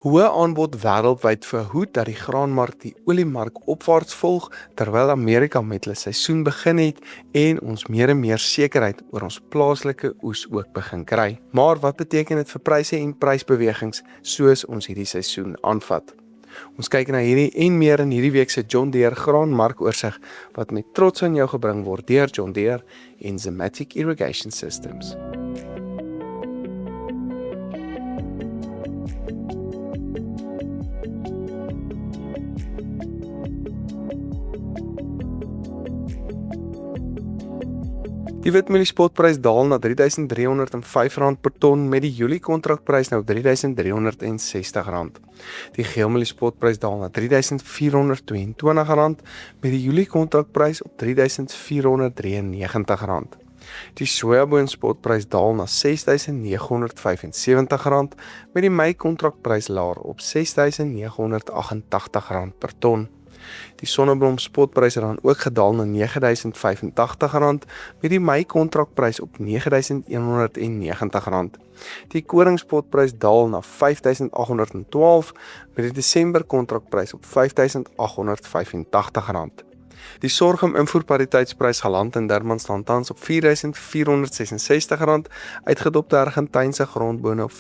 Hoë aanbod wêreldwyd verhoed dat die graanmark die oliemark opwaarts volg terwyl Amerika met hulle seisoen begin het en ons meer en meer sekerheid oor ons plaaslike oes ook begin kry. Maar wat beteken dit vir pryse en prysbewegings soos ons hierdie seisoen aanvat? Ons kyk na hierdie en meer in hierdie week se John Deere graanmarkoorsig wat met trots aan jou gebring word deur John Deere en Zematic Irrigation Systems. Die witmelie spotprys daal na R3,305 per ton met die Julie kontrakprys nou R3,360. Die geelmelie spotprys daal na R3,422 met die Julie kontrakprys op R3,493. Die sojaboon spotprys daal na R6,975 met die Mei kontrakprys laer op R6,988 per ton. Die sonneblom spotprys het dan ook gedaal na R9,085 met die Mei kontrakprys op R9,190. Die koring spotprys daal na R5,812 met die Desember kontrakprys op R5,885. Die sorghum invoerpariteitsprys geland in Durban staan tans op R4,466, uitgedopte argentynse grondbone op R24,210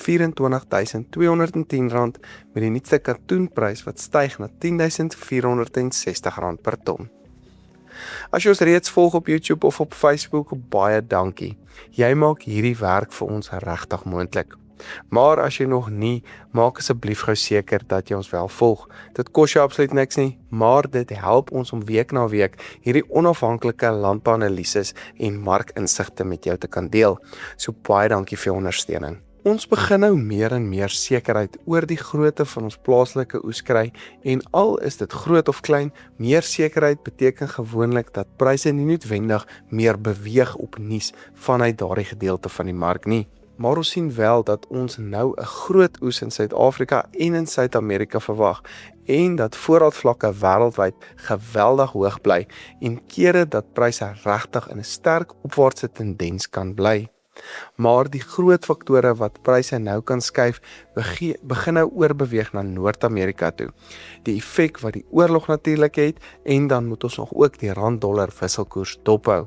met die nuutste katoenprys wat styg na R10,460 per ton. As jy ons reeds volg op YouTube of op Facebook, baie dankie. Jy maak hierdie werk vir ons regtig moontlik. Maar as jy nog nie, maak asseblief gou seker dat jy ons wel volg. Dit kos jou absoluut niks nie, maar dit help ons om week na week hierdie onafhanklike landbouanalises en markinsigte met jou te kan deel. So baie dankie vir jou ondersteuning. Ons begin nou meer en meer sekerheid oor die grootte van ons plaaslike oes kry en al is dit groot of klein, meer sekerheid beteken gewoonlik dat pryse nie noodwendig meer beweeg op nuus vanuit daardie gedeelte van die mark nie. Maar ons sien wel dat ons nou 'n groot oes in Suid-Afrika en in Suid-Amerika verwag en dat voorraadvlakke wêreldwyd geweldig hoog bly en kere dat pryse regtig in 'n sterk opwaartse tendens kan bly. Maar die groot faktore wat pryse nou kan skuif, begin nou oorbeweeg na Noord-Amerika toe. Die effek wat die oorlog natuurlik het en dan moet ons nog ook die rand-dollar wisselkoers dophou.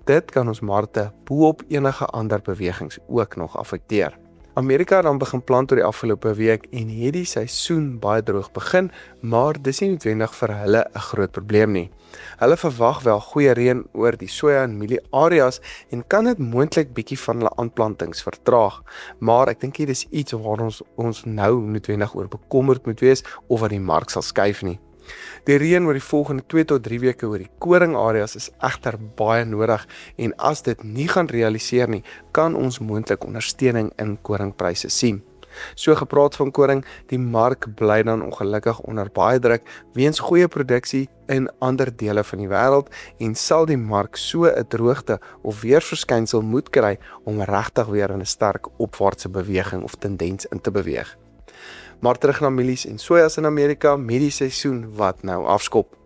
Dit kan ons markte bo-op enige ander bewegings ook nog affekteer. Amerika het dan begin plant oor die afgelope week en het die seisoen baie droog begin, maar dis nie noodwendig vir hulle 'n groot probleem nie. Hulle verwag wel goeie reën oor die soja en mielie areas en kan dit moontlik bietjie van hulle aanplantings vertraag, maar ek dink dit is iets waar ons nou noodwendig oor bekommerd moet wees of wat die mark sal skuif nie. Die reën oor die volgende 2 tot 3 weke oor die koringareas is egter baie nodig en as dit nie gaan realiseer nie, kan ons moontlik ondersteuning in koringpryse sien. So gepraat van koring, die mark bly dan ongelukkig onder baie druk weens goeie produksie in ander dele van die wêreld en sal die mark so 'n droogte of weerverskynsel moet kry om regtig weer in 'n sterk opwaartse beweging of tendens in te beweeg. Maar terug na mielies en sojas in Amerika met die seisoen wat nou afskop.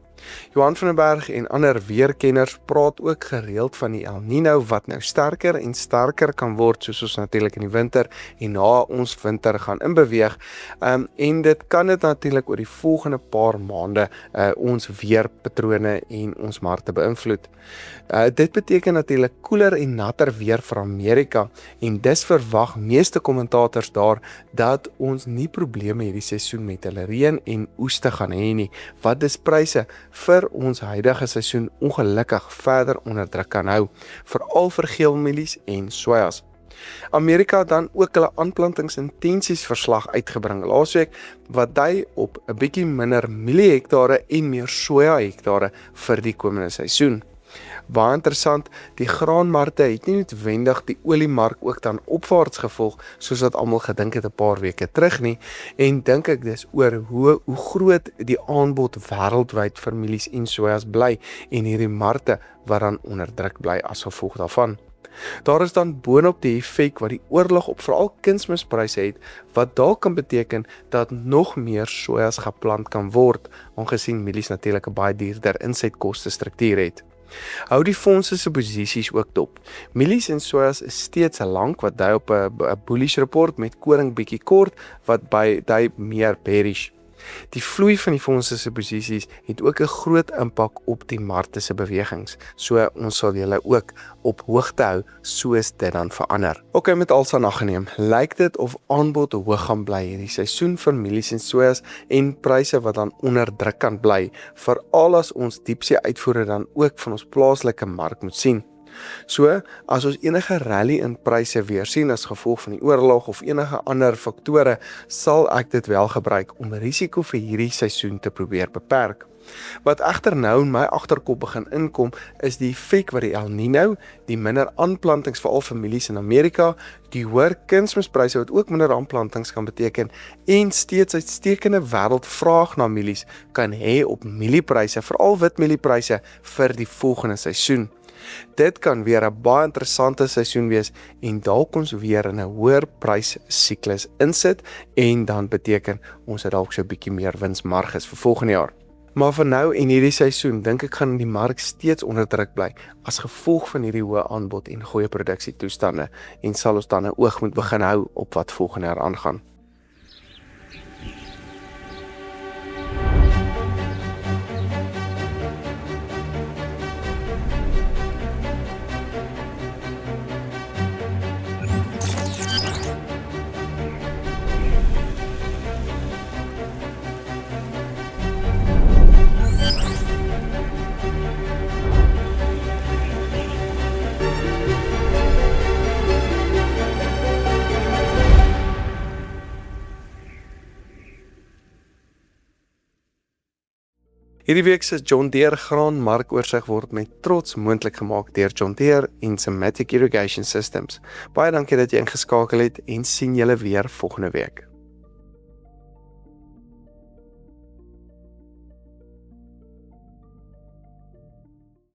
Johan van den Berg en ander weerkenners praat ook gereeld van die El Nino wat nou sterker en sterker kan word soos ons natuurlik in die winter en na ons winter gaan inbeweeg. En dit kan dit natuurlik oor die volgende paar maande ons weerpatrone en ons markte beïnvloed. Dit beteken natuurlik koeler en natter weer vir Amerika en dis verwag meeste kommentators daar dat ons nie probleme hierdie seisoen met hulle reën en oeste gaan hê nie, wat dis pryse vir ons huidige seisoen ongelukkig verder onder druk kan hou, veral vir geelmielies en sojas. Amerika het dan ook hulle aanplantingsintensies verslag uitgebring laasweek wat dui op 'n bietjie minder mieliehektare en meer soja hektare vir die komende seisoen. Baie interessant, die graanmarkte het nie noodwendig die oliemark ook dan opwaarts gevolg soos wat almal gedink het 'n paar weke terug nie en dink ek dis oor hoe groot die aanbod wêreldwyd vir mielies en sojas bly en hierdie markte wat dan onder druk bly as gevolg daarvan. Daar is dan boonop die effek wat die oorlog op veral kunsmispryse het, wat dalk kan beteken dat nog meer sojas geplant kan word, aangesien mielies natuurlik 'n baie duurder insetkoste struktuur het. Hou die fondse se posisies ook dop. Mielies en sojas is steeds lank wat dui op 'n bullish report met koring bietjie kort wat by dui meer bearish. Die vloei van die fondse se posisies het ook 'n groot impak op die markte se bewegings. So ons sal julle ook op hoogte hou soos dit dan verander. OK, met alles aan aggeneem, lyk dit of aanbod hoog gaan bly hierdie seisoen vir mielies en sojas en pryse wat dan onder druk kan bly, veral as ons diepsee uitvoere dan ook van ons plaaslike mark moet sien. So, as ons enige rally in pryse weer sien as gevolg van die oorlog of enige ander faktore, sal ek dit wel gebruik om risiko vir hierdie seisoen te probeer beperk. Wat egter nou in my agterkop begin inkom, is die effek wat die El Niño, die minder aanplantings veral vir mielies in Amerika, die hoër kunsmispryse wat ook minder aanplantings kan beteken en steeds uitstekende wêreldvraag na mielies kan hê op mieliepryse, veral wit mieliepryse vir die volgende seisoen. Dit kan weer 'n baie interessante seisoen wees en dalk ons weer in 'n hoër pryssiklus insit en dan beteken ons het dalk so 'n bietjie meer winsmarges vir volgende jaar. Maar vir nou en hierdie seisoen dink ek gaan die mark steeds onder druk bly as gevolg van hierdie hoë aanbod en goeie produksietoestande en sal ons dan 'n oog moet begin hou op wat volgende jaar aangaan. Hierdie week se John Deere graan markoorsig word met trots moontlik gemaak deur John Deere en Sematic Irrigation Systems. Baie dankie dat jy ingeskakel het en sien julle weer volgende week.